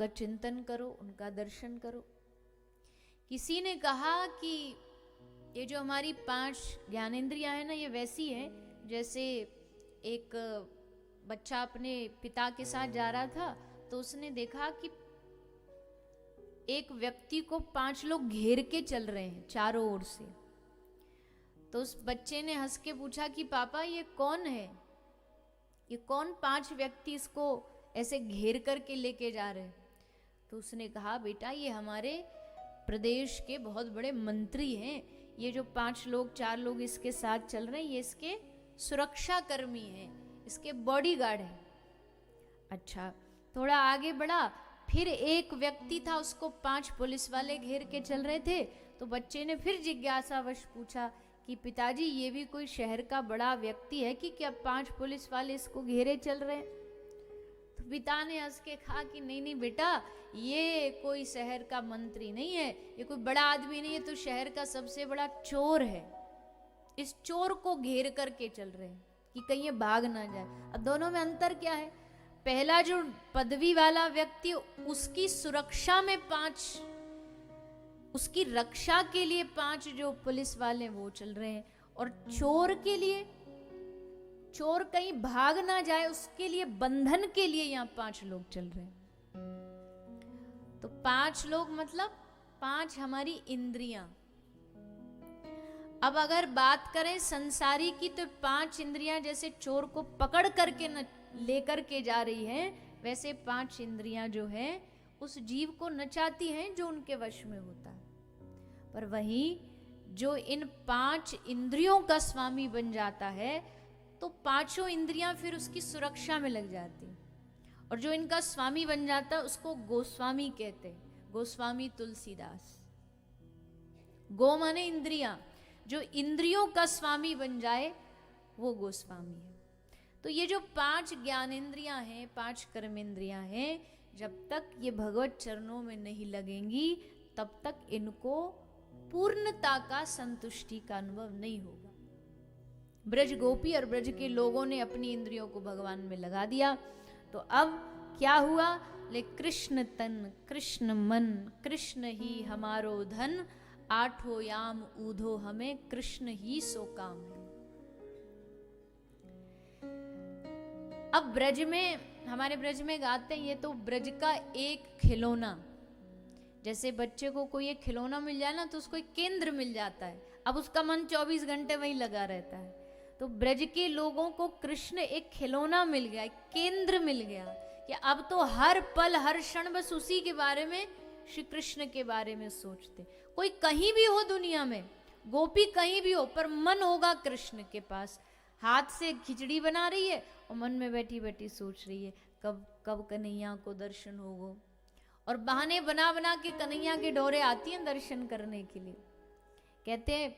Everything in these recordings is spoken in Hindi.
उनका चिंतन करो, उनका दर्शन करो। किसी ने कहा कि ये जो हमारी 5 ज्ञानेंद्रियां हैं ना, ये वैसी है जैसे एक बच्चा अपने पिता के साथ जा रहा था, तो उसने देखा कि एक व्यक्ति को 5 लोग घेर के चल रहे हैं चारों ओर से। तो उस बच्चे ने हंस के पूछा कि पापा ये कौन है, ये कौन 5 व्यक्ति इसको ऐसे घेर करके लेके जा रहे हैं? तो उसने कहा बेटा ये हमारे प्रदेश के बहुत बड़े मंत्री हैं, ये जो 5 लोग 4 लोग इसके साथ चल रहे हैं ये इसके सुरक्षा कर्मी हैं, इसके बॉडीगार्ड हैं। अच्छा, थोड़ा आगे बढ़ा, फिर एक व्यक्ति था, उसको 5 पुलिस वाले घेर के चल रहे थे। तो बच्चे ने फिर जिज्ञासावश पूछा कि पिताजी ये भी कोई शहर का बड़ा व्यक्ति है कि क्या 5 पुलिस वाले इसको घेरे चल रहे हैं? तो पिता ने हंस के कहा कि नहीं नहीं बेटा, ये कोई शहर का मंत्री नहीं है, ये कोई बड़ा आदमी नहीं है, तो शहर का सबसे बड़ा चोर है। इस चोर को घेर करके चल रहे हैं कि कहीं ये भाग ना जाए। अब दोनों में अंतर क्या है? पहला जो पदवी वाला व्यक्ति, उसकी सुरक्षा में 5, उसकी रक्षा के लिए 5 जो पुलिस वाले वो चल रहे हैं, और चोर के लिए, चोर कहीं भाग ना जाए उसके लिए, बंधन के लिए यहाँ 5 लोग चल रहे हैं। तो 5 लोग मतलब 5 हमारी इंद्रियां। अब अगर बात करें संसारी की, तो 5 इंद्रियां जैसे चोर को पकड़ करके न लेकर के जा रही हैं, वैसे 5 इंद्रियां जो हैं उस जीव को नचाती हैं जो उनके वश में होता है। पर वहीं जो इन 5 इंद्रियों का स्वामी बन जाता है, तो 5 इंद्रियां फिर उसकी सुरक्षा में लग जाती हैं। और जो इनका स्वामी बन जाता है उसको गोस्वामी कहते हैं, गोस्वामी तुलसीदास। गो माने इंद्रियां, जो इंद्रियों का स्वामी बन जाए वो गोस्वामी है। तो ये जो 5 ज्ञानेंद्रियां हैं, 5 कर्मेंद्रियां हैं, जब तक ये भगवत चरणों में नहीं लगेंगी तब तक इनको पूर्णता का, संतुष्टि का अनुभव नहीं होगा। ब्रज गोपी और ब्रज के लोगों ने अपनी इंद्रियों को भगवान में लगा दिया, तो अब क्या हुआ? ले कृष्ण तन कृष्ण मन, कृष्ण ही हमारो धन, 8 याम ऊधो हमें, कृष्ण ही सो काम है। अब ब्रज में, हमारे ब्रज में गाते हैं, ये तो ब्रज का एक खिलौना, जैसे बच्चे को कोई एक खिलौना मिल जाए ना तो उसको एक केंद्र मिल जाता है, अब उसका मन 24 घंटे वहीं लगा रहता है। तो ब्रज के लोगों को कृष्ण एक खिलौना मिल गया, एक केंद्र मिल गया, कि अब तो हर पल हर क्षण बस उसी के बारे में, श्री कृष्ण के बारे में सोचते। कोई कहीं भी हो दुनिया में, गोपी कहीं भी हो, पर मन होगा कृष्ण के पास। हाथ से खिचड़ी बना रही है और मन में बैठी बैठी सोच रही है कब कब कन्हैया को दर्शन होगा। और बहाने बना बना के कन्हैया के डोरे आती हैं दर्शन करने के लिए। कहते हैं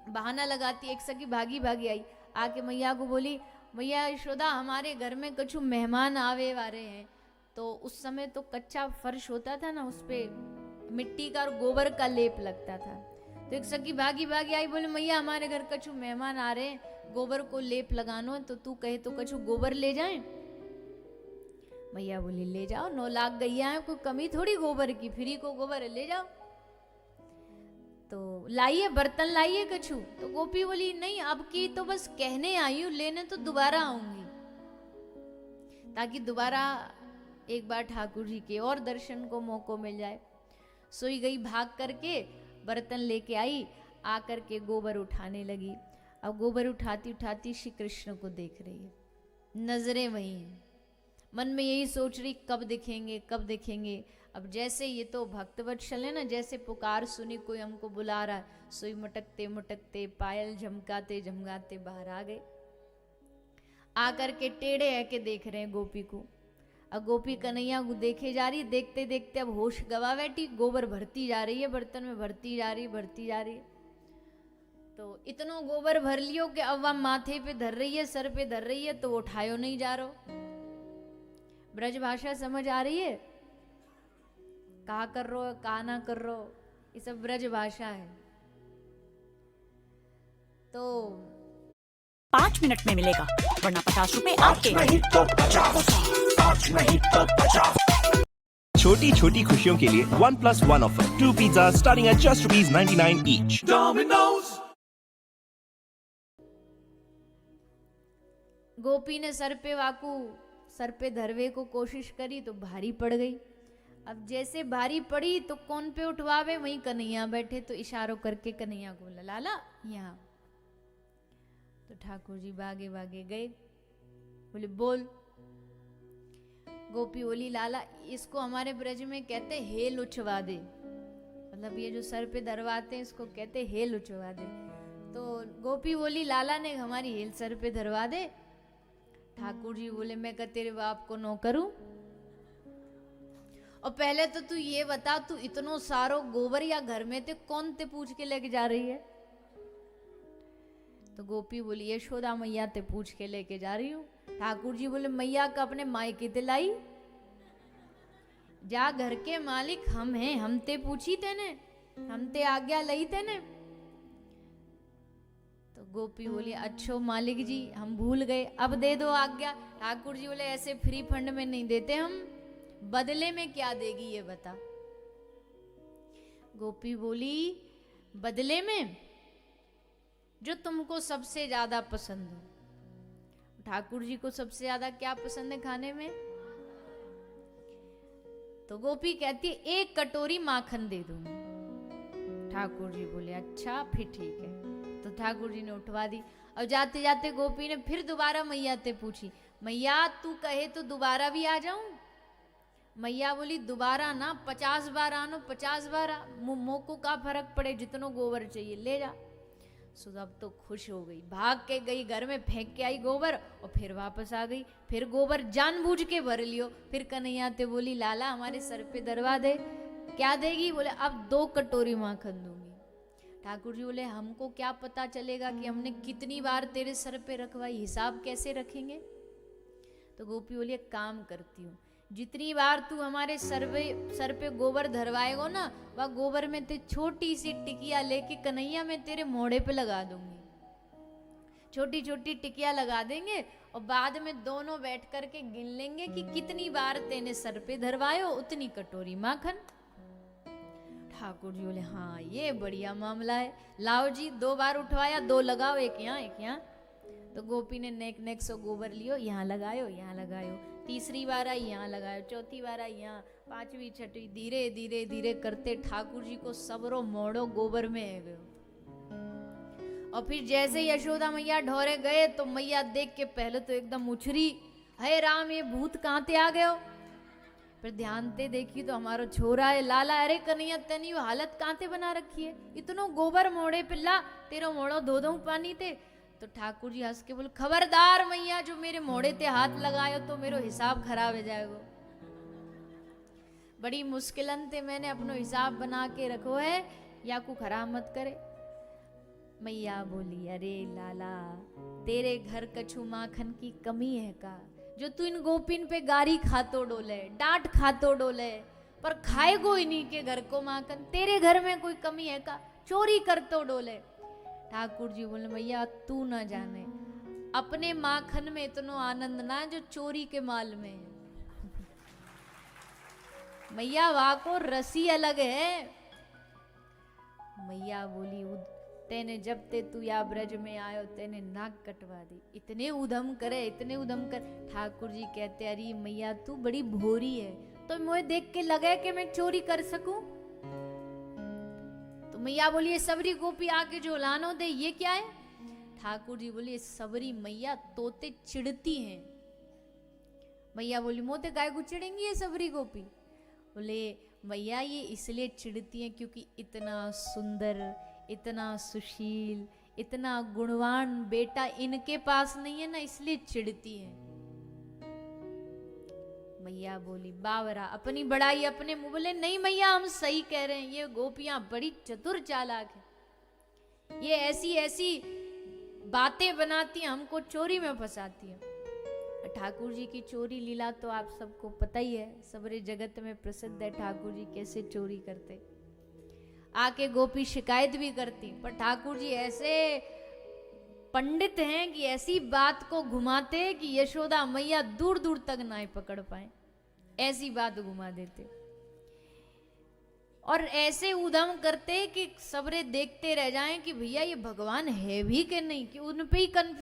बहाना लगाती, एक सखी भागी भागी आई, आके मैया को बोली, मैया यशोदा हमारे घर में कुछ मेहमान आवे वाले हैं। तो उस समय तो कच्चा फर्श होता था ना, उस पे मिट्टी का और गोबर का लेप लगता था। तो एक सखी भागी भागी आई, बोले मैया हमारे घर कछु मेहमान आ रहे हैं, गोबर को लेप लगानो है, तो तू कहे तो कछु गोबर ले जाएं। मैया बोली ले जाओ, 9 लाख गैया है, कोई कमी थोड़ी गोबर की, फ्री को गोबर है, ले जाओ। तो लाइए बर्तन लाइए कछु। तो गोपी बोली नहीं, अब की तो बस कहने आई हूं, लेने तो दोबारा आऊंगी, ताकि दोबारा एक बार ठाकुर जी के और दर्शन को मौका मिल जाए। सोई गई भाग करके, बर्तन लेके आई, आकर के गोबर उठाने लगी। अब गोबर उठाती उठाती श्री कृष्ण को देख रही है, नजरें वही हैं, मन में यही सोच रही कब दिखेंगे कब दिखेंगे। अब जैसे ये तो भक्तवत्सल है ना, जैसे पुकार सुनी कोई हमको बुला रहा है, सोई मटकते मटकते पायल झमकाते झमकाते बाहर आ गए। आकर के टेढ़े है के देख रहे हैं गोपी को। अब गोपी कन्हैया को देखे जा रही, देखते देखते अब होश गवा बैठी, गोबर भरती जा रही है, बर्तन में भरती जा रही भरती जा रही है। तो इतनो गोबर भर लियो कि अब वह माथे पे धर रही है, सर पे धर रही है, तो उठायो नहीं जा रहा। ब्रज भाषा समझ आ रही है? कहा कर रो कहा ना कर रो, ये सब ब्रज भाषा है। तो 5 मिनट में मिलेगा, वरना 50 रुपए आपके। नहीं तो 50, 5 नहीं तो 50। छोटी छोटी खुशियों के लिए 1+1 offer 2 pizza starting at just ₹99 each. Domino's. गोपी ने सर पे धरवे को कोशिश करी तो भारी पड़ गई। अब जैसे भारी पड़ी तो कौन पे उठवावे, वहीं कन्हैया बैठे तो इशारों करके कन्हैया को बोला लाला यहाँ। तो ठाकुर जी भागे भागे गए, बोले बोल। गोपी बोली लाला इसको हमारे ब्रज में कहते हेल उछवा दे, मतलब ये जो सर पे धरवाते हैं इसको कहते हेल उछवा दे। तो गोपी बोली लाला ने हमारी हेल सर पे धरवा दे। ठाकुर जी बोले मैं क्या तेरे बाप को नो करूं? और पहले तो तू ये बता, तू इतनो सारो गोबर या घर में ते कौन ते पूछ के लेके जा रही है? तो गोपी बोली यशोदा मैया ते पूछ के लेके जा रही हूँ। ठाकुर जी बोले मैया का अपने मायके ते लाई, जा घर के मालिक हम हैं, हम ते पूछी तेने, हम ते आज्ञा लई तेने। तो गोपी बोली अच्छो मालिक जी हम भूल गए, अब दे दो आज्ञा। ठाकुर जी बोले ऐसे फ्री फंड में नहीं देते हम, बदले में क्या देगी ये बता। गोपी बोली बदले में जो तुमको सबसे ज्यादा पसंद हो। ठाकुर जी को सबसे ज्यादा क्या पसंद है खाने में? तो गोपी कहती है 1 कटोरी माखन दे दूंगी। ठाकुर जी बोले अच्छा फिर ठीक है। तो ठाकुर जी ने उठवा दी। और जाते जाते गोपी ने फिर दोबारा मैया से पूछी मैया तू कहे तो दोबारा भी आ जाऊं? मैया बोली दोबारा ना 50 बार आनो, 50 बार आ, मुँह को का फर्क पड़े, जितनो गोबर चाहिए ले जा। सुदब तो खुश हो गई, भाग के गई घर में, फेंक के आई गोबर और फिर वापस आ गई। फिर गोबर जानबूझ के भर लियो। फिर कन्हैया ते बोली लाला हमारे सर पे दरवा दे। क्या देगी? बोले अब 2 कटोरी माखन दूंगी। ठाकुर जी बोले हमको क्या पता चलेगा कि हमने कितनी बार तेरे सर पे रखवाई, हिसाब कैसे रखेंगे? तो गोपी बोली एक काम करती हूँ, जितनी बार तू हमारे सर पे गोबर धरवाएगो ना, वह गोबर में ते छोटी सी टिकिया लेके कन्हैया में तेरे मोड़े पे लगा दूंगी। छोटी छोटी टिकिया लगा देंगे और बाद में दोनों बैठ करके गिन लेंगे कि कितनी बार तेने सर पे धरवायो, उतनी कटोरी माखन। ठाकुर जी बोले हाँ ये बढ़िया मामला है, लाओ जी 2 बार उठवाया, 2 लगाओ, एक यहाँ एक यहाँ। तो गोपी ने नेक सो गोबर लियो, यहाँ लगायो, यहाँ लगायो। तीसरी बार आई यहाँ लगायो, चौथी बार आई यहाँ, 5वीं 6वीं, धीरे धीरे धीरे करते ठाकुर जी को सबरो मोड़ो गोबर में है गयो। और फिर जैसे यशोदा मैया ढोरे गए तो मैया देख के पहले तो एकदम उछरी, हे राम ये भूत कहाँ ते आ गयो? फिर ध्यान ते देखी तो हमारो छोरा है लाला। अरे कन्हैया तेनी वो हालत कहाँ ते बना रखी है, इतनो गोबर मोड़े पे ला, तेरो मोड़ो धो दो पानी ते। तो ठाकुर जी हंस के बोले खबरदार मैया जो मेरे मोड़े ते हाथ लगायो तो मेरो हिसाब खराब हो जाएगा। बड़ी मुश्किलन ते मैंने अपनो हिसाब बना के रखो है, या को खराब मत करे। मैया बोली अरे लाला तेरे घर कछु माखन की कमी है का, जो तू इन गोपिन पे गारी खातो डोले, डांट खातो डोले, पर खाए को इन्हीं के घर को माखन, तेरे घर में कोई कमी है का, चोरी करतो डोले। ठाकुर जी बोले मैया तू ना जाने, अपने माखन में इतनो आनंद ना जो चोरी के माल में है। मैया वहां को रसी अलग है। मैया बोली तेने जब ते तू या ब्रज में आयो तेने नाक कटवा दी, इतने उधम करे, इतने उधम कर। ठाकुर जी कहते अरे मैया तू बड़ी भोरी है, तो मुझे देख के लगे कि मैं चोरी कर सकूं? तो मैया बोली ये सबरी गोपी आके जो लानो दे ये क्या है? ठाकुर जी बोली सबरी मैया तोते चिढ़ती हैं। मैया बोली मोते गाय को चिढ़ेंगी ये सबरी गोपी? बोले मैया ये इसलिए चिढ़ती हैं क्योंकि इतना सुंदर, इतना सुशील, इतना गुणवान बेटा इनके पास नहीं है ना, इसलिए चिढ़ती हैं। मैया बोली बावरा अपनी बड़ाई अपने मुंह। बोले नहीं मैया हम सही कह रहे हैं, ये गोपियां बड़ी चतुर चालाक है, ये ऐसी ऐसी बातें बनाती हैं, हमको चोरी में फंसाती हैं। ठाकुर जी की चोरी लीला तो आप सबको पता ही है, सबरे जगत में प्रसिद्ध है ठाकुर जी कैसे चोरी करते। आके गोपी शिकायत भी करती, पर ठाकुर जी ऐसे पंडित हैं कि ऐसी बात को घुमाते कि यशोदा मैया दूर दूर तक ना पकड़ पाए, ऐसी बात घुमा देते। और ऐसे उधम करते कि सबरे देखते रह जाएं कि भैया ये भगवान है भी कि नहीं, कि उन पे ही